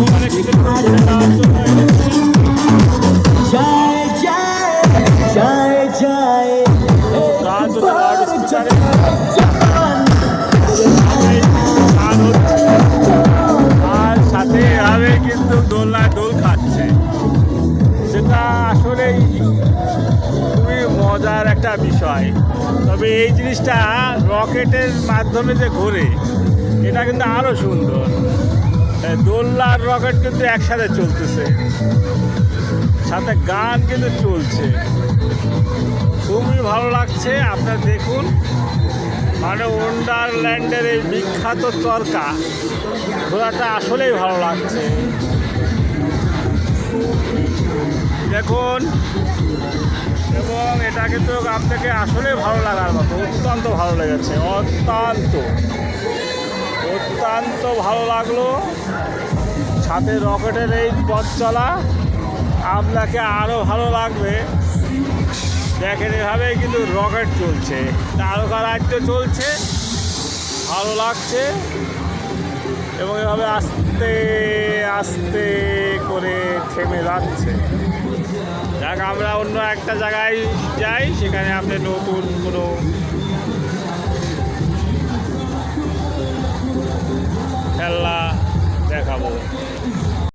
ওখানে কিন্তু আর সাথে এভাবে কিন্তু দোলনায় দোল খাচ্ছে, সেটা আসলেই খুবই মজার একটা বিষয়। তবে এই জিনিসটা রকেটের মাধ্যমে যে ঘোরে, এটা কিন্তু আরও সুন্দর। দোলনার রকেট কিন্তু একসাথে চলতেছে, সাথে গান কিন্তু চলছে, খুবই ভালো লাগছে। আপনারা দেখুন, মানে ওয়ান্ডারল্যান্ডের এই বিখ্যাত চরকা ঘোরাটা আসলেই ভালো লাগছে। দেখুন, এবং এটা কিন্তু আপনাকে আসলেই ভালো লাগার মতো, অত্যন্ত ভালো লেগেছে, অত্যন্ত ভালো লাগলো। সাথে রকেটের এই পথ চলা আপনাকে আরও ভালো লাগবে। দেখেন, এভাবেই কিন্তু রকেট চলছে, তারকা রাজ্য চলছে, ভালো লাগছে। এবং এভাবে আস্তে আস্তে করে থেমে যাচ্ছে। যাক, আমরা অন্য একটা জায়গায় যাই, সেখানে আপনি নতুন কোনো খেলা দেখাবো।